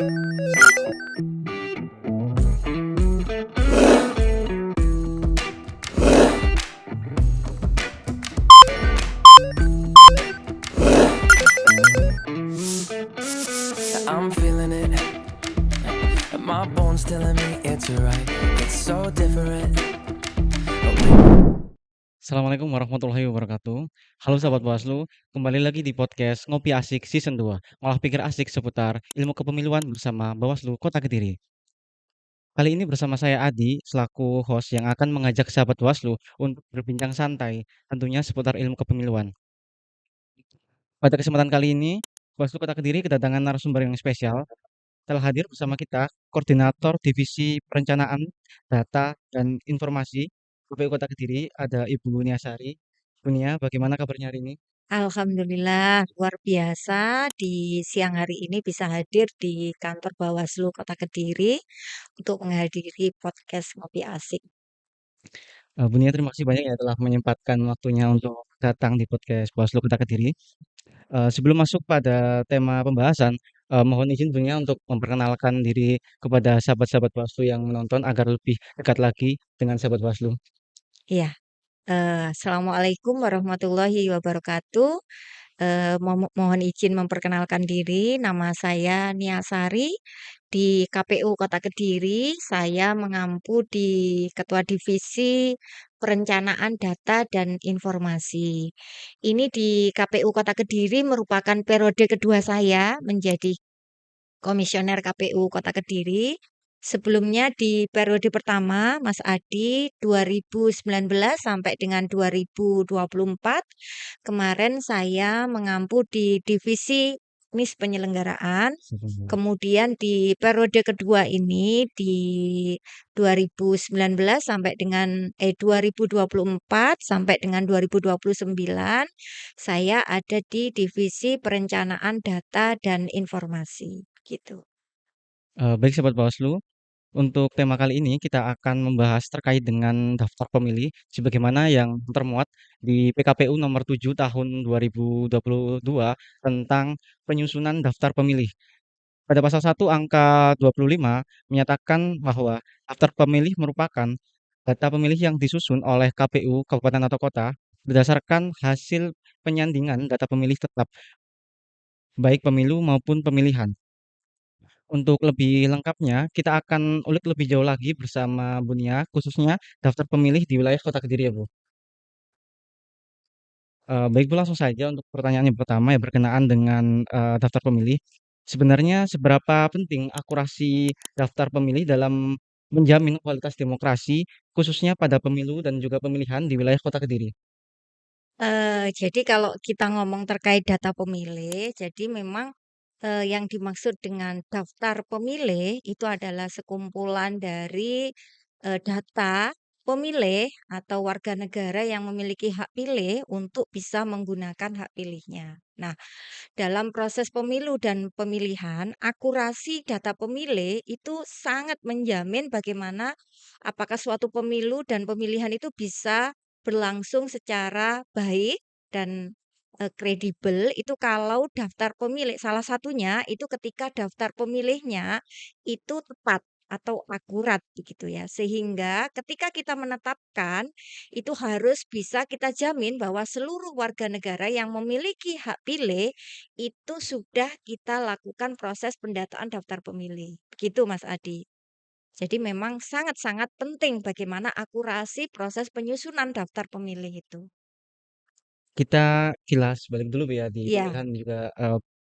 I'm feeling it. My bones telling me it's right. It's so different. Assalamualaikum warahmatullahi wabarakatuh. Halo sahabat Bawaslu, kembali lagi di podcast Ngopi Asik Season 2. Ngolah pikir asik seputar ilmu kepemiluan bersama Bawaslu Kota Kediri. Kali ini bersama saya Adi, selaku host yang akan mengajak sahabat Bawaslu untuk berbincang santai, tentunya seputar ilmu kepemiluan. Pada kesempatan kali ini, Bawaslu Kota Kediri kedatangan narasumber yang spesial. Telah hadir bersama kita Koordinator Divisi Perencanaan Data dan Informasi KPU Kota Kediri, ada Ibu Nia Sari. Bu Nia, bagaimana kabarnya hari ini? Alhamdulillah, luar biasa di siang hari ini bisa hadir di kantor Bawaslu Kota Kediri untuk menghadiri podcast Ngopi Asik. Bu Nia, terima kasih banyak ya telah menyempatkan waktunya untuk datang di podcast Bawaslu Kota Kediri. Sebelum masuk pada tema pembahasan, mohon izin Bu Nia untuk memperkenalkan diri kepada sahabat-sahabat Bawaslu yang menonton agar lebih dekat lagi dengan sahabat Bawaslu. Iya, Assalamualaikum warahmatullahi wabarakatuh. Mohon izin memperkenalkan diri, nama saya Nia Sari. Di KPU Kota Kediri, saya mengampu di Ketua Divisi Perencanaan Data dan Informasi. Ini di KPU Kota Kediri merupakan periode kedua saya menjadi komisioner KPU Kota Kediri. Sebelumnya di periode pertama, Mas Adi 2019 sampai dengan 2024, kemarin saya mengampu di divisi teknis penyelenggaraan. Kemudian di periode kedua ini di 2019 sampai dengan 2024 sampai dengan 2029 saya ada di divisi perencanaan data dan informasi gitu. Baik sahabat Bawaslu, untuk tema kali ini kita akan membahas terkait dengan daftar pemilih sebagaimana yang termuat di PKPU nomor 7 tahun 2022 tentang penyusunan daftar pemilih. Pada pasal 1 angka 25 menyatakan bahwa daftar pemilih merupakan data pemilih yang disusun oleh KPU kabupaten atau kota berdasarkan hasil penyandingan data pemilih tetap baik pemilu maupun pemilihan. Untuk lebih lengkapnya, kita akan ulik lebih jauh lagi bersama Bu Nia, khususnya daftar pemilih di wilayah Kota Kediri ya Bu. Baik Bu, langsung saja untuk pertanyaan yang pertama ya berkenaan dengan daftar pemilih. Sebenarnya seberapa penting akurasi daftar pemilih dalam menjamin kualitas demokrasi, khususnya pada pemilu dan juga pemilihan di wilayah Kota Kediri? Jadi kalau kita ngomong terkait data pemilih, jadi memang yang dimaksud dengan daftar pemilih itu adalah sekumpulan dari data pemilih atau warga negara yang memiliki hak pilih untuk bisa menggunakan hak pilihnya. Nah, dalam proses pemilu dan pemilihan, akurasi data pemilih itu sangat menjamin bagaimana apakah suatu pemilu dan pemilihan itu bisa berlangsung secara baik dan kredibel itu kalau daftar pemilih salah satunya itu ketika daftar pemilihnya itu tepat atau akurat begitu ya. Sehingga ketika kita menetapkan itu harus bisa kita jamin bahwa seluruh warga negara yang memiliki hak pilih itu sudah kita lakukan proses pendataan daftar pemilih. Begitu Mas Adi. Jadi memang sangat-sangat penting bagaimana akurasi proses penyusunan daftar pemilih itu. Kita kilas balik dulu Bu ya di Iya, pemilihan juga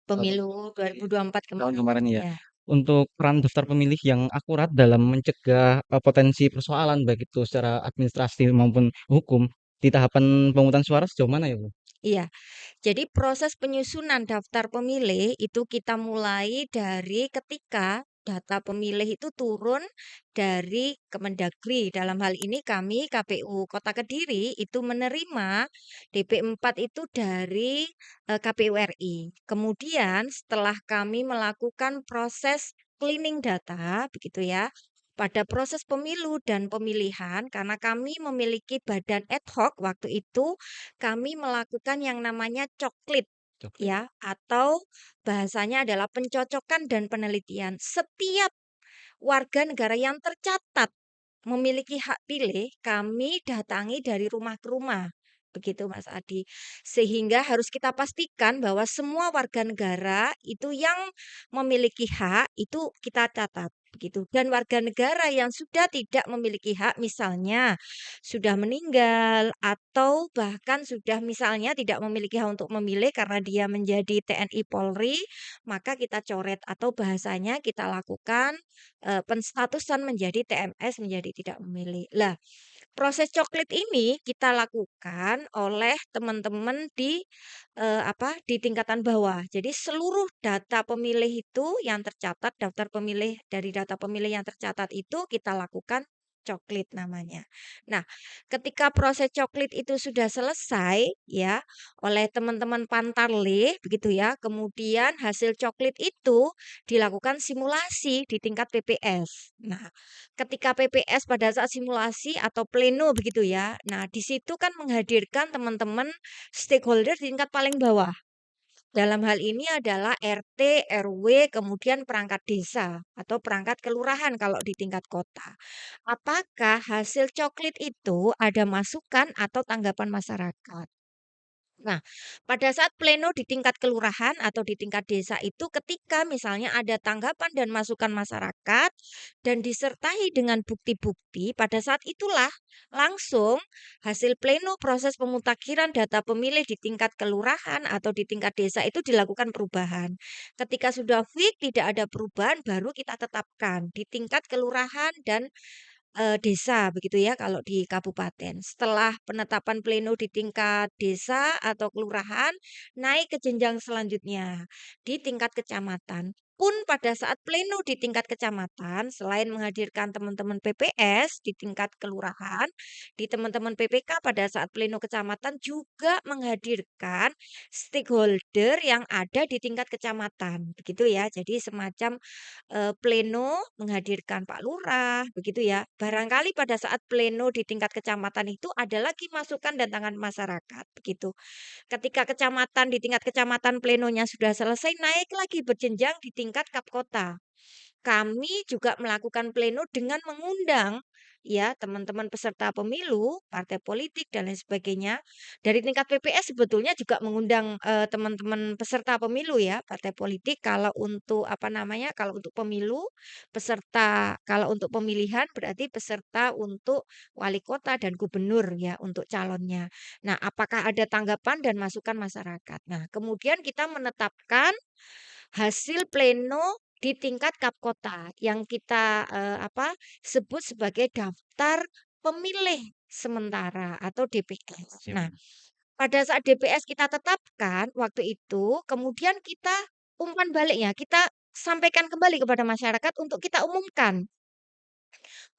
pemilu di 2024 tahun kemarin. kemarin ya. Ya. Untuk peran daftar pemilih yang akurat dalam mencegah potensi persoalan baik itu secara administratif maupun hukum di tahapan pemungutan suara sejauh mana ya Bu? Iya. Jadi proses penyusunan daftar pemilih itu kita mulai dari ketika data pemilih itu turun dari Kemendagri. Dalam hal ini kami KPU Kota Kediri itu menerima DP4 itu dari KPU RI. Kemudian setelah kami melakukan proses cleaning data begitu ya. Pada proses pemilu dan pemilihan karena kami memiliki badan ad hoc waktu itu kami melakukan yang namanya coklit. coklit. ya, atau bahasanya adalah pencocokan dan penelitian. Setiap warga negara yang tercatat memiliki hak pilih, kami datangi dari rumah ke rumah. Begitu Mas Adi. Sehingga harus kita pastikan bahwa semua warga negara itu yang memiliki hak itu kita catat begitu. Dan warga negara yang sudah tidak memiliki hak misalnya sudah meninggal atau bahkan sudah misalnya tidak memiliki hak untuk memilih karena dia menjadi TNI Polri, maka kita coret atau bahasanya kita lakukan penstatusan menjadi TMS menjadi tidak memilih. Lah, proses coklit ini kita lakukan oleh teman-teman di di tingkatan bawah. Jadi seluruh data pemilih itu yang tercatat, daftar pemilih dari data pemilih yang tercatat itu kita lakukan coklit namanya. Nah, ketika proses coklit itu sudah selesai ya oleh teman-teman Pantarlih begitu ya, kemudian hasil coklit itu dilakukan simulasi di tingkat PPS. Nah, ketika PPS pada saat simulasi atau pleno begitu ya. Nah, di situ kan menghadirkan teman-teman stakeholder di tingkat paling bawah. Dalam hal ini adalah RT, RW, kemudian perangkat desa atau perangkat kelurahan kalau di tingkat kota. Apakah hasil coklit itu ada masukan atau tanggapan masyarakat? Nah, pada saat pleno di tingkat kelurahan atau di tingkat desa itu ketika misalnya ada tanggapan dan masukan masyarakat dan disertai dengan bukti-bukti, pada saat itulah langsung hasil pleno proses pemutakhiran data pemilih di tingkat kelurahan atau di tingkat desa itu dilakukan perubahan. Ketika sudah fix tidak ada perubahan baru kita tetapkan di tingkat kelurahan dan desa begitu ya kalau di kabupaten. Setelah penetapan pleno di tingkat desa atau kelurahan, naik ke jenjang selanjutnya di tingkat kecamatan. Pun pada saat pleno di tingkat kecamatan, selain menghadirkan teman-teman PPS di tingkat kelurahan, di teman-teman PPK pada saat pleno kecamatan juga menghadirkan stakeholder yang ada di tingkat kecamatan, begitu ya. Jadi semacam pleno menghadirkan Pak Lurah, begitu ya. Barangkali pada saat pleno di tingkat kecamatan itu ada lagi masukan dan tangan masyarakat, begitu. Ketika kecamatan di tingkat kecamatan plenonya sudah selesai, naik lagi berjenjang di tingkat kap kota. Kami juga melakukan pleno dengan mengundang ya teman-teman peserta pemilu, partai politik dan lain sebagainya. Dari tingkat PPS sebetulnya juga mengundang teman-teman peserta pemilu ya, partai politik kalau untuk apa namanya? Kalau untuk pemilu peserta, kalau untuk pemilihan berarti peserta untuk wali kota dan gubernur ya untuk calonnya. Nah, apakah ada tanggapan dan masukan masyarakat? Nah, kemudian kita menetapkan hasil pleno di tingkat kap kota yang kita, sebut sebagai daftar pemilih sementara atau DPS. Siap. Nah, pada saat DPS kita tetapkan waktu itu, kemudian kita umpan balik ya, kita sampaikan kembali kepada masyarakat untuk kita umumkan.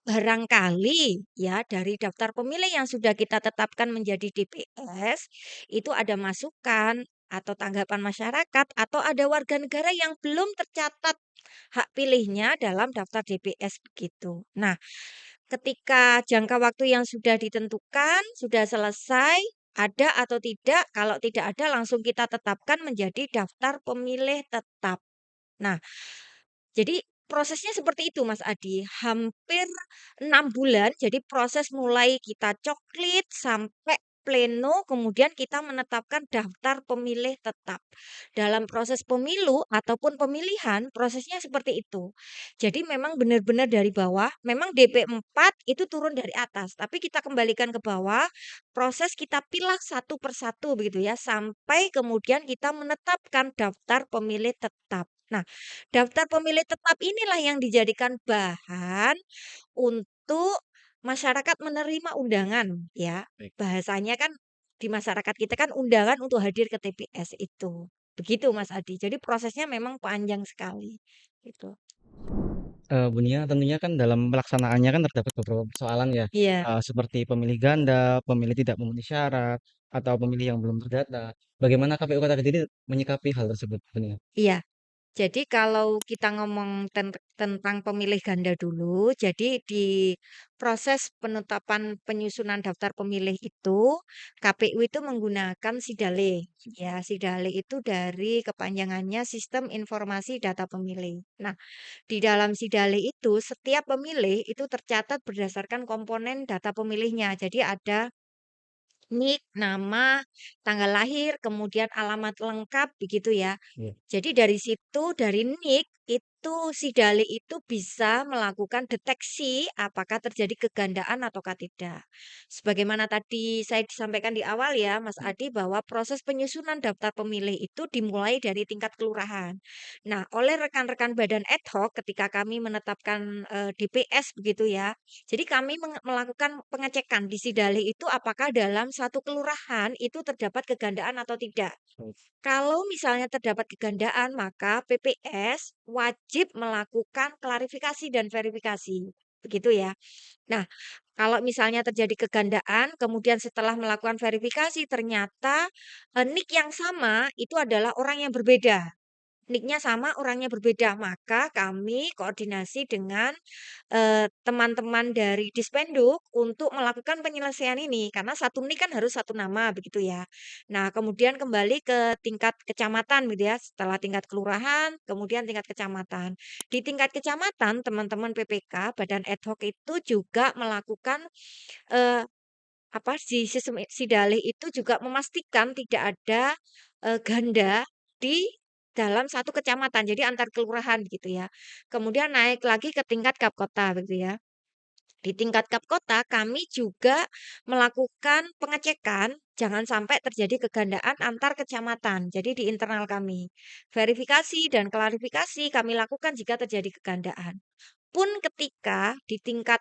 Barangkali ya dari daftar pemilih yang sudah kita tetapkan menjadi DPS, itu ada masukan atau tanggapan masyarakat atau ada warga negara yang belum tercatat hak pilihnya dalam daftar DPS begitu. Nah, ketika jangka waktu yang sudah ditentukan sudah selesai, ada atau tidak, kalau tidak ada langsung kita tetapkan menjadi daftar pemilih tetap. Nah, jadi prosesnya seperti itu Mas Adi, hampir 6 bulan, jadi proses mulai kita coklit sampai pleno, kemudian kita menetapkan daftar pemilih tetap. Dalam proses pemilu ataupun pemilihan, prosesnya seperti itu. Jadi memang benar-benar dari bawah, memang DP 4 itu turun dari atas, tapi kita kembalikan ke bawah, proses kita pilah satu persatu begitu ya, sampai kemudian kita menetapkan daftar pemilih tetap. Nah, daftar pemilih tetap inilah yang dijadikan bahan untuk masyarakat menerima undangan ya. Baik. Bahasanya kan di masyarakat kita kan undangan untuk hadir ke TPS itu. Begitu Mas Adi. Jadi prosesnya memang panjang sekali gitu. Bu Nia, tentunya kan dalam pelaksanaannya kan terdapat beberapa persoalan ya, Iya, seperti pemilih ganda, pemilih tidak memenuhi syarat, atau pemilih yang belum terdata. Bagaimana KPU Kota Kediri menyikapi hal tersebut, Bu Nia? iya. Jadi kalau kita ngomong tentang pemilih ganda dulu, jadi di proses penetapan penyusunan daftar pemilih itu, KPU itu menggunakan SIDALE. Ya, SIDALE itu dari kepanjangannya Sistem Informasi Data Pemilih. Nah, di dalam SIDALE itu setiap pemilih itu tercatat berdasarkan komponen data pemilihnya. Jadi ada NIK, nama, tanggal lahir, kemudian alamat lengkap begitu ya. Iya. Jadi dari situ, dari NIK itu si Dali itu bisa melakukan deteksi apakah terjadi kegandaan ataukah tidak. Sebagaimana tadi saya disampaikan di awal ya, Mas Adi, bahwa proses penyusunan daftar pemilih itu dimulai dari tingkat kelurahan. Nah, oleh rekan-rekan badan ad hoc ketika kami menetapkan DPS begitu ya, jadi kami melakukan pengecekan di Sidale itu apakah dalam satu kelurahan itu terdapat kegandaan atau tidak. Kalau misalnya terdapat kegandaan, maka PPS wajib melakukan klarifikasi dan verifikasi. Begitu ya. Nah, kalau misalnya terjadi kegandaan, kemudian setelah melakukan verifikasi ternyata NIK yang sama itu adalah orang yang berbeda. NIK-nya sama, orangnya berbeda, maka kami koordinasi dengan teman-teman dari Dispenduk untuk melakukan penyelesaian ini, karena satu NIK kan harus satu nama begitu ya. Nah, kemudian kembali ke tingkat kecamatan gitu ya, setelah tingkat kelurahan, kemudian tingkat kecamatan. Di tingkat kecamatan, teman-teman PPK, Badan Ad Hoc itu juga melakukan eee, apa, di sistem Sidalih itu juga memastikan tidak ada ganda di dalam satu kecamatan, jadi antar kelurahan gitu ya. Kemudian naik lagi ke tingkat Kapkota begitu ya. Di tingkat Kapkota kami juga melakukan pengecekan jangan sampai terjadi kegandaan antar kecamatan. Jadi di internal kami. Verifikasi dan klarifikasi kami lakukan jika terjadi kegandaan. Pun ketika di tingkat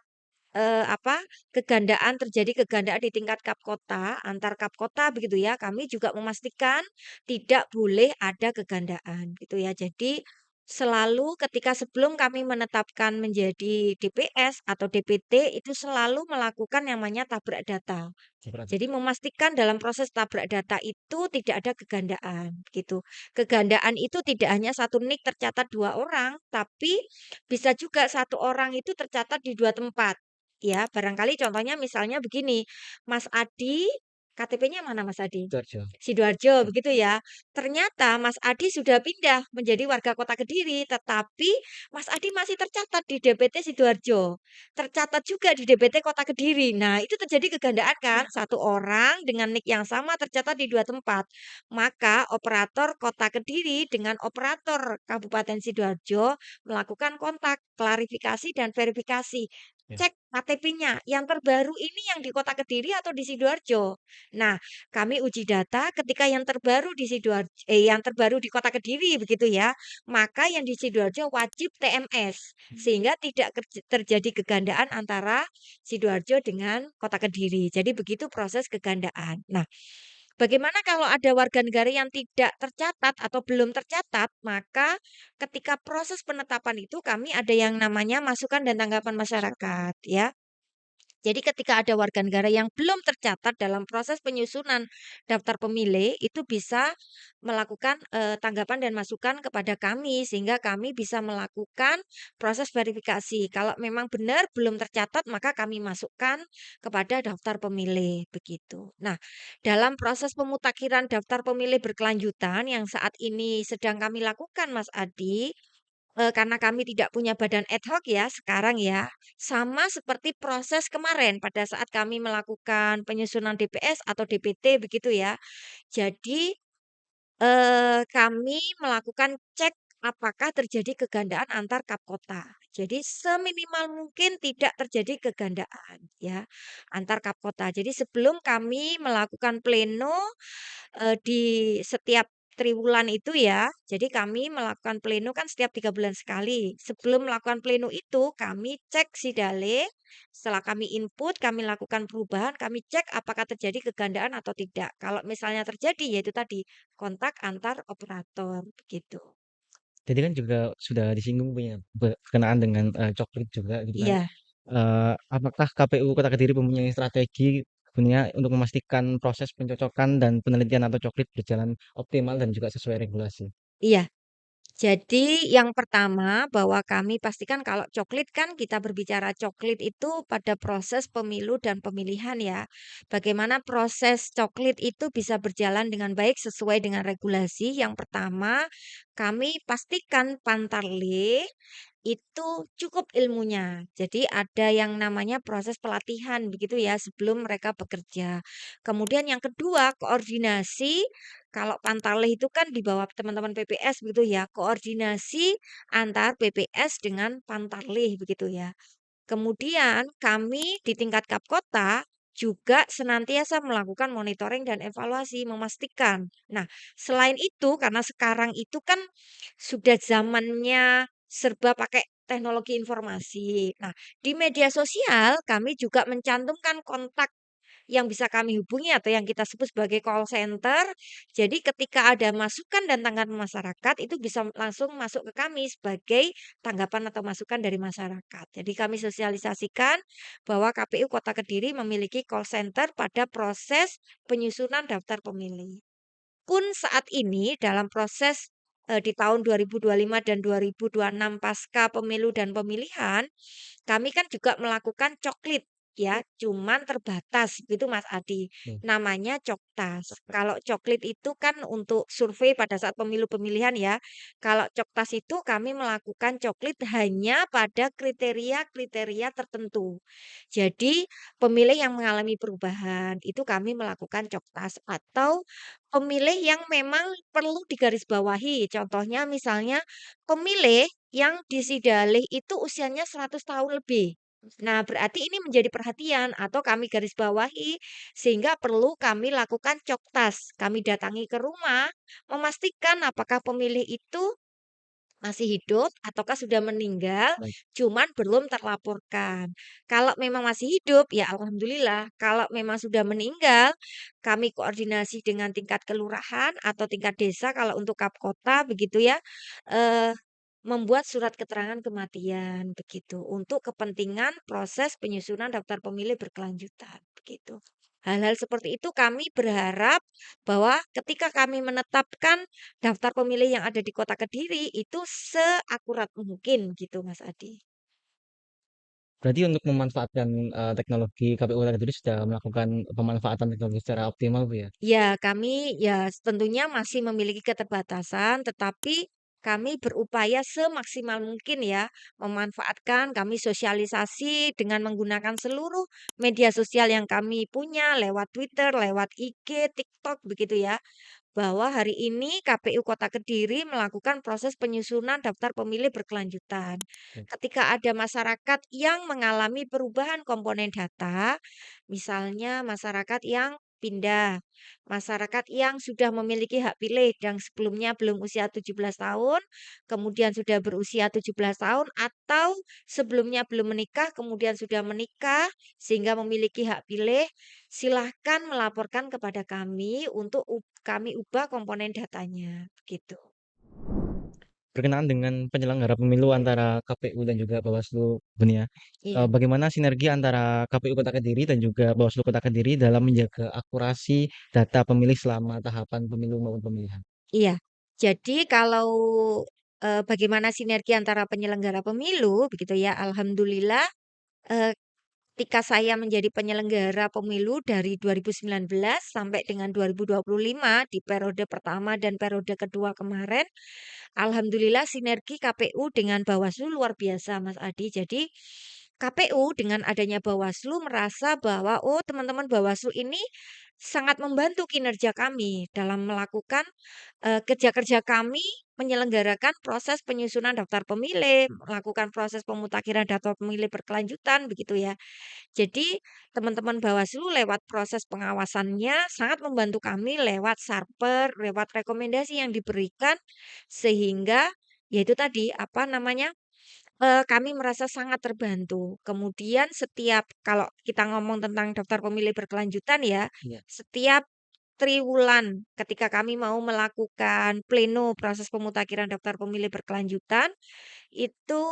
apa, terjadi kegandaan di tingkat Kapkota, antar Kapkota begitu ya, kami juga memastikan tidak boleh ada kegandaan gitu ya. Jadi selalu ketika sebelum kami menetapkan menjadi DPS atau DPT itu selalu melakukan yang namanya tabrak data. Seperti Jadi memastikan dalam proses tabrak data itu tidak ada kegandaan gitu. Kegandaan itu tidak hanya satu NIK tercatat dua orang, tapi bisa juga satu orang itu tercatat di dua tempat. Ya, barangkali contohnya misalnya begini, Mas Adi, KTP-nya mana Mas Adi? Sidoarjo. Sidoarjo, Ya. begitu ya. Ternyata Mas Adi sudah pindah menjadi warga kota Kediri, tetapi Mas Adi masih tercatat di DPT Sidoarjo. Tercatat juga di DPT Kota Kediri. Nah, itu terjadi kegandaan kan? Satu orang dengan NIK yang sama tercatat di dua tempat. Maka operator Kota Kediri dengan operator Kabupaten Sidoarjo melakukan kontak, klarifikasi dan verifikasi. Ya. Cek KTP-nya, yang terbaru ini yang di Kota Kediri atau di Sidoarjo. Nah, kami uji data ketika yang terbaru di yang terbaru di Kota Kediri begitu ya, maka yang di Sidoarjo wajib TMS sehingga tidak terjadi kegandaan antara Sidoarjo dengan Kota Kediri. Jadi begitu proses kegandaan. Nah, bagaimana kalau ada warga negara yang tidak tercatat atau belum tercatat, maka ketika proses penetapan itu kami ada yang namanya masukan dan tanggapan masyarakat ya. Jadi ketika ada warga negara yang belum tercatat dalam proses penyusunan daftar pemilih, itu bisa melakukan tanggapan dan masukan kepada kami sehingga kami bisa melakukan proses verifikasi. Kalau memang benar belum tercatat, maka kami masukkan kepada daftar pemilih begitu. Nah, dalam proses pemutakhiran daftar pemilih berkelanjutan yang saat ini sedang kami lakukan, Mas Adi, karena kami tidak punya badan ad hoc ya sekarang ya, sama seperti proses kemarin pada saat kami melakukan penyusunan DPS atau DPT begitu ya. Jadi, kami melakukan cek apakah terjadi kegandaan antar kap kota. Jadi seminimal mungkin tidak terjadi kegandaan ya antar kap kota. Jadi sebelum kami melakukan pleno di setiap triwulan itu ya, jadi kami melakukan pleno kan setiap 3 bulan sekali. Sebelum melakukan pleno itu, kami cek Sidale, setelah kami input, kami lakukan perubahan, kami cek apakah terjadi kegandaan atau tidak. Kalau misalnya terjadi, yaitu tadi, kontak antar operator, begitu. Tadi kan juga sudah disinggung punya berkenaan dengan, coklit juga gitu kan. Iya, Apakah KPU Kota Kediri mempunyai strategi sebenarnya untuk memastikan proses pencocokan dan penelitian atau coklit berjalan optimal dan juga sesuai regulasi? iya. Jadi yang pertama bahwa kami pastikan kalau coklit kan kita berbicara coklit itu pada proses pemilu dan pemilihan ya. Bagaimana proses coklit itu bisa berjalan dengan baik sesuai dengan regulasi. Yang pertama, kami pastikan Pantarlih itu cukup ilmunya. Jadi ada yang namanya proses pelatihan begitu ya sebelum mereka bekerja. Kemudian yang kedua, koordinasi kalau Pantarlih itu kan di bawah teman-teman PPS begitu ya, koordinasi antar PPS dengan Pantarlih begitu ya. Kemudian kami di tingkat Kapkota juga senantiasa melakukan monitoring dan evaluasi, memastikan. Nah, selain itu karena sekarang itu kan sudah zamannya serba pakai teknologi informasi. Nah, di media sosial kami juga mencantumkan kontak yang bisa kami hubungi atau yang kita sebut sebagai call center. Jadi ketika ada masukan dan tanggapan masyarakat itu bisa langsung masuk ke kami sebagai tanggapan atau masukan dari masyarakat. Jadi kami sosialisasikan bahwa KPU Kota Kediri memiliki call center pada proses penyusunan daftar pemilih. Pun saat ini dalam proses di tahun 2025 dan 2026 pasca pemilu dan pemilihan, kami kan juga melakukan coklit ya, cuman terbatas gitu Mas Adi. Oke, Namanya Coktas. Kalau coklit itu kan untuk survei pada saat pemilu pemilihan ya. Kalau Coktas itu kami melakukan coklit hanya pada kriteria-kriteria tertentu. Jadi pemilih yang mengalami perubahan itu kami melakukan Coktas atau pemilih yang memang perlu digarisbawahi. Contohnya misalnya pemilih yang disidalih itu usianya 100 tahun lebih. Nah, berarti ini menjadi perhatian atau kami garis bawahi sehingga perlu kami lakukan coktas. Kami datangi ke rumah, memastikan apakah pemilih itu masih hidup ataukah sudah meninggal, baik. cuman belum terlaporkan. Kalau memang masih hidup, ya alhamdulillah. Kalau memang sudah meninggal, kami koordinasi dengan tingkat kelurahan atau tingkat desa kalau untuk kap kota begitu ya, eee, membuat surat keterangan kematian begitu, untuk kepentingan proses penyusunan daftar pemilih berkelanjutan, begitu. Hal-hal seperti itu kami berharap bahwa ketika kami menetapkan daftar pemilih yang ada di Kota Kediri itu seakurat mungkin gitu Mas Adi. Berarti untuk memanfaatkan, teknologi KPU tadi sudah melakukan pemanfaatan teknologi secara optimal, Bu, ya? Ya, kami ya tentunya masih memiliki keterbatasan, tetapi kami berupaya semaksimal mungkin ya memanfaatkan kami sosialisasi dengan menggunakan seluruh media sosial yang kami punya lewat Twitter, lewat IG, TikTok begitu ya. Bahwa hari ini KPU Kota Kediri melakukan proses penyusunan daftar pemilih berkelanjutan. Oke. Ketika ada masyarakat yang mengalami perubahan komponen data, misalnya masyarakat yang pindah, masyarakat yang sudah memiliki hak pilih yang sebelumnya belum usia 17 tahun, kemudian sudah berusia 17 tahun atau sebelumnya belum menikah kemudian sudah menikah sehingga memiliki hak pilih. Silahkan melaporkan kepada kami untuk kami ubah komponen datanya, begitu. Berkenaan dengan penyelenggara pemilu antara KPU dan juga Bawaslu, Bun, ya, Iya, bagaimana sinergi antara KPU Kota Kediri dan juga Bawaslu Kota Kediri dalam menjaga akurasi data pemilih selama tahapan pemilu maupun pemilihan? iya. Jadi kalau, bagaimana sinergi antara penyelenggara pemilu begitu ya, alhamdulillah, eee, ketika saya menjadi penyelenggara pemilu dari 2019 sampai dengan 2025 di periode pertama dan periode kedua kemarin, alhamdulillah sinergi KPU dengan Bawaslu luar biasa Mas Adi. Jadi KPU dengan adanya Bawaslu merasa bahwa, oh teman-teman Bawaslu ini sangat membantu kinerja kami dalam melakukan kerja-kerja kami menyelenggarakan proses penyusunan daftar pemilih, melakukan proses pemutakhiran daftar pemilih berkelanjutan begitu ya. Jadi teman-teman Bawaslu lewat proses pengawasannya sangat membantu kami lewat sarper, lewat rekomendasi yang diberikan sehingga yaitu tadi apa namanya, kami merasa sangat terbantu. Kemudian setiap kalau kita ngomong tentang daftar pemilih berkelanjutan ya, Iya. setiap triwulan ketika kami mau melakukan pleno proses pemutakhiran daftar pemilih berkelanjutan, itu,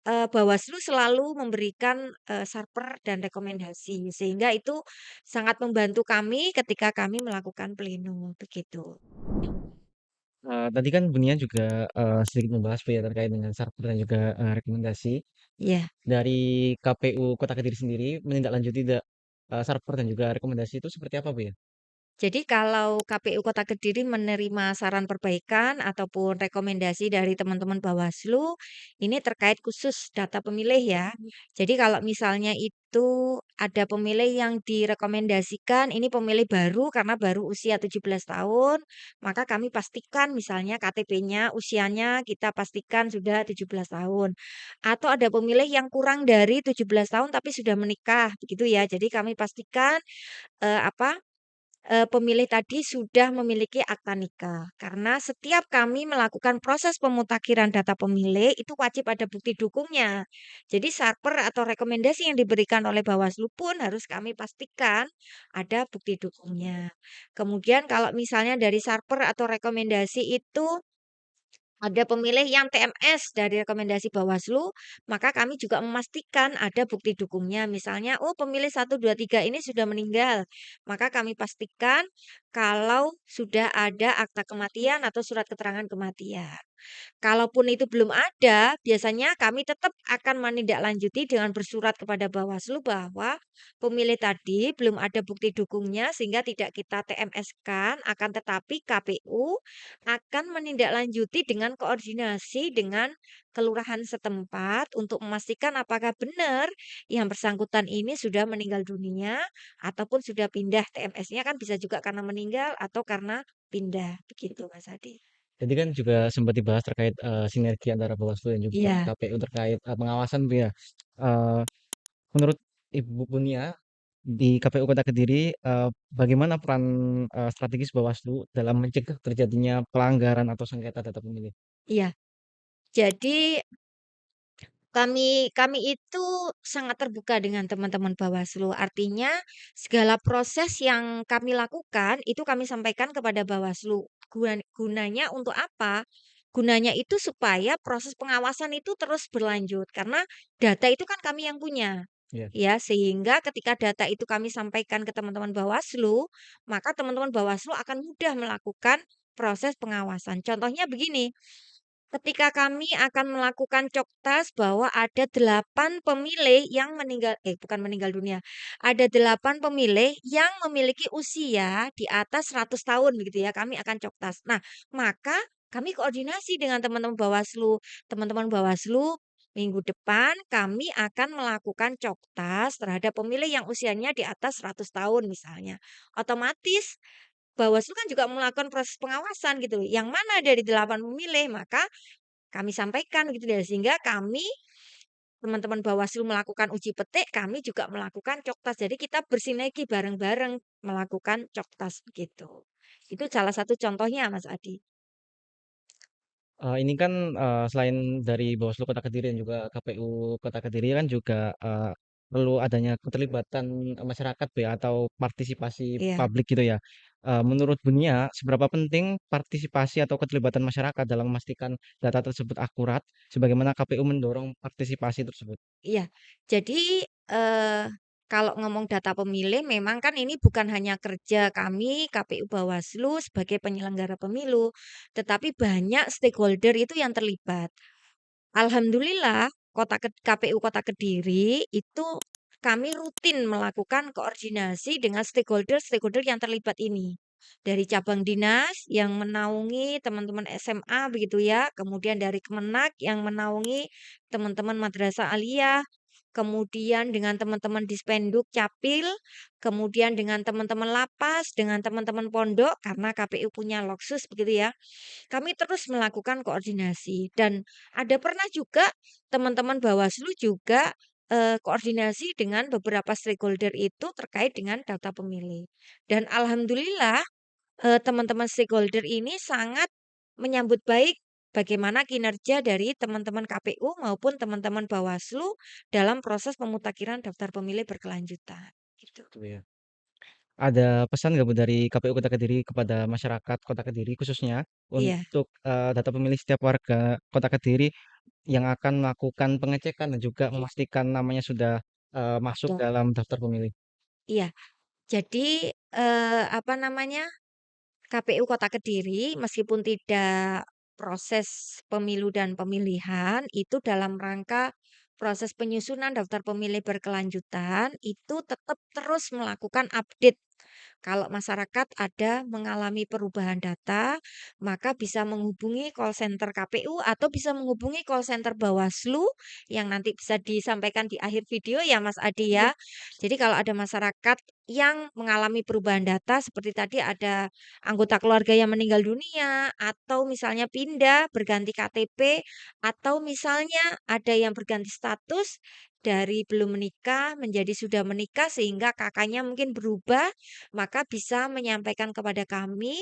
Bawaslu selalu memberikan, sarper dan rekomendasi, sehingga itu sangat membantu kami ketika kami melakukan pleno, begitu. Tadi kan Bunia juga sedikit membahas Bu ya terkait dengan sarper dan juga rekomendasi Iya. dari KPU Kota Kediri sendiri menindaklanjuti sarper dan juga rekomendasi itu seperti apa Bu ya? Jadi kalau KPU Kota Kediri menerima saran perbaikan ataupun rekomendasi dari teman-teman Bawaslu, ini terkait khusus data pemilih ya. Jadi kalau misalnya itu ada pemilih yang direkomendasikan, ini pemilih baru karena baru usia 17 tahun, maka kami pastikan misalnya KTP-nya, usianya kita pastikan sudah 17 tahun. Atau ada pemilih yang kurang dari 17 tahun tapi sudah menikah, begitu ya. Jadi kami pastikan apa pemilih tadi sudah memiliki akta nikah. Karena setiap kami melakukan proses pemutakhiran data pemilih, itu wajib ada bukti dukungnya. Jadi sarper atau rekomendasi yang diberikan oleh Bawaslu pun harus kami pastikan ada bukti dukungnya. Kemudian kalau misalnya dari sarper atau rekomendasi itu ada pemilih yang TMS dari rekomendasi Bawaslu, maka kami juga memastikan ada bukti dukungnya. Misalnya, oh pemilih 1, 2, 3 ini sudah meninggal, maka kami pastikan kalau sudah ada akta kematian atau surat keterangan kematian. Kalaupun itu belum ada, biasanya kami tetap akan menindaklanjuti dengan bersurat kepada Bawaslu bahwa pemilih tadi belum ada bukti dukungnya sehingga tidak kita TMS-kan, akan tetapi KPU akan menindaklanjuti dengan koordinasi dengan kelurahan setempat untuk memastikan apakah benar yang bersangkutan ini sudah meninggal dunia ataupun sudah pindah. TMS-nya kan bisa juga karena meninggal atau karena pindah, begitu Mas Adi. Jadi kan juga sempat dibahas terkait sinergi antara Bawaslu dan juga Iya. KPU terkait pengawasan Bu ya. Eh, Menurut Ibu Bunia di KPU Kota Kediri, bagaimana peran strategis Bawaslu dalam mencegah terjadinya pelanggaran atau sengketa data pemilih? Iya, jadi kami itu sangat terbuka dengan teman-teman Bawaslu. Artinya segala proses yang kami lakukan itu kami sampaikan kepada Bawaslu. Gunanya untuk apa? Gunanya itu supaya proses pengawasan itu terus berlanjut karena data itu kan kami yang punya. Ya. Ya, sehingga ketika data itu kami sampaikan ke teman-teman Bawaslu, maka teman-teman Bawaslu akan mudah melakukan proses pengawasan. Contohnya begini, ketika kami akan melakukan coktas bahwa ada 8 pemilih yang bukan meninggal dunia, ada 8 pemilih yang memiliki usia di atas 100 tahun begitu ya, kami akan coktas. Nah, maka kami koordinasi dengan teman-teman Bawaslu. Teman-teman Bawaslu, minggu depan kami akan melakukan coktas terhadap pemilih yang usianya di atas 100 tahun misalnya. Otomatis Bawaslu kan juga melakukan proses pengawasan gitu, yang mana dari 8 pemilih, maka kami sampaikan gitu ya, sehingga kami, teman-teman Bawaslu melakukan uji petik, kami juga melakukan coktas. Jadi kita bersinergi bareng-bareng melakukan coktas begitu. Itu salah satu contohnya Mas Adi. Ini kan selain dari Bawaslu Kota Kediri dan juga KPU Kota Kediri kan juga perlu adanya keterlibatan masyarakat Bu ya atau partisipasi Iya. publik gitu ya. Menurut Bunia, seberapa penting partisipasi atau keterlibatan masyarakat dalam memastikan data tersebut akurat, sebagaimana KPU mendorong partisipasi tersebut? Iya. Jadi, kalau ngomong data pemilih memang kan ini bukan hanya kerja kami KPU Bawaslu sebagai penyelenggara pemilu, tetapi banyak stakeholder itu yang terlibat. Alhamdulillah KPU Kota Kediri itu kami rutin melakukan koordinasi dengan stakeholder-stakeholder yang terlibat ini. Dari cabang dinas yang menaungi teman-teman SMA begitu ya, kemudian dari Kemenak yang menaungi teman-teman madrasah aliyah, kemudian dengan teman-teman Dispenduk Capil, kemudian dengan teman-teman lapas, dengan teman-teman pondok karena KPU punya Loksus begitu ya. Kami terus melakukan koordinasi dan ada pernah juga teman-teman Bawaslu juga, koordinasi dengan beberapa stakeholder itu terkait dengan data pemilih. Dan alhamdulillah, teman-teman stakeholder ini sangat menyambut baik bagaimana kinerja dari teman-teman KPU maupun teman-teman Bawaslu dalam proses pemutakhiran daftar pemilih berkelanjutan, gitu. Gitu ya. Ada pesan nggak Bu dari KPU Kota Kediri kepada masyarakat Kota Kediri khususnya Iya, untuk data pemilih setiap warga Kota Kediri yang akan melakukan pengecekan dan juga memastikan namanya sudah masuk betul. dalam daftar pemilih? Iya. Jadi, apa namanya, KPU Kota Kediri meskipun tidak proses pemilu dan pemilihan, itu dalam rangka proses penyusunan daftar pemilih berkelanjutan, itu tetap terus melakukan update. Kalau masyarakat ada mengalami perubahan data, maka bisa menghubungi call center KPU atau bisa menghubungi call center Bawaslu yang nanti bisa disampaikan di akhir video ya Mas Adi ya. Jadi kalau ada masyarakat yang mengalami perubahan data seperti tadi ada anggota keluarga yang meninggal dunia atau misalnya pindah berganti KTP atau misalnya ada yang berganti status dari belum menikah menjadi sudah menikah sehingga kakaknya mungkin berubah, maka bisa menyampaikan kepada kami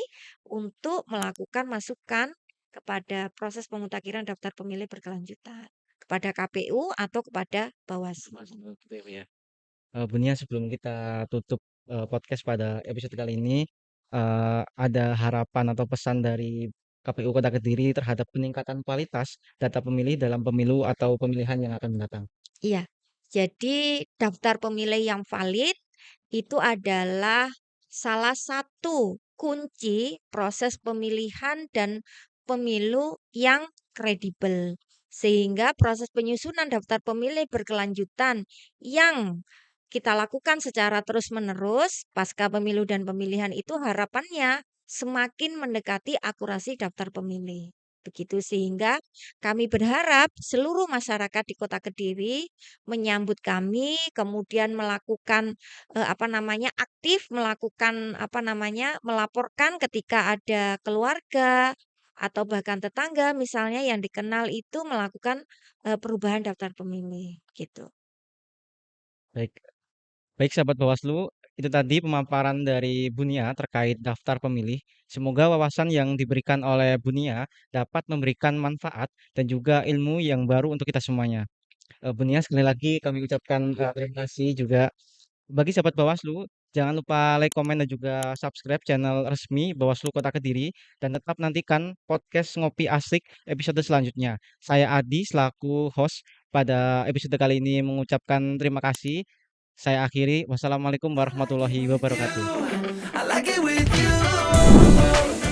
untuk melakukan masukan kepada proses pemutakhiran daftar pemilih berkelanjutan kepada KPU atau kepada Bawaslu. Gitu ya. Bu Nia, sebelum kita tutup podcast pada episode kali ini, ada harapan atau pesan dari KPU Kota Kediri terhadap peningkatan kualitas data pemilih dalam pemilu atau pemilihan yang akan mendatang. Iya, jadi daftar pemilih yang valid itu adalah salah satu kunci proses pemilihan dan pemilu yang kredibel. Sehingga proses penyusunan daftar pemilih berkelanjutan yang kita lakukan secara terus-menerus pasca pemilu dan pemilihan itu harapannya semakin mendekati akurasi daftar pemilih. Begitu sehingga kami berharap seluruh masyarakat di Kota Kediri menyambut kami, kemudian melakukan aktif melakukan melaporkan ketika ada keluarga atau bahkan tetangga misalnya yang dikenal itu melakukan perubahan daftar pemilih gitu. Baik, baik sahabat Bawaslu, itu tadi pemaparan dari Bunia terkait daftar pemilih. Semoga wawasan yang diberikan oleh Bunia dapat memberikan manfaat dan juga ilmu yang baru untuk kita semuanya. Bunia, sekali lagi kami ucapkan terima kasih juga bagi sahabat Bawaslu. Jangan lupa like, komen, dan juga subscribe channel resmi Bawaslu Kota Kediri dan tetap nantikan podcast Ngopi Asik episode selanjutnya. Saya Adi selaku host pada episode kali ini mengucapkan terima kasih. Saya akhiri. Wassalamualaikum warahmatullahi wabarakatuh. I like it with you.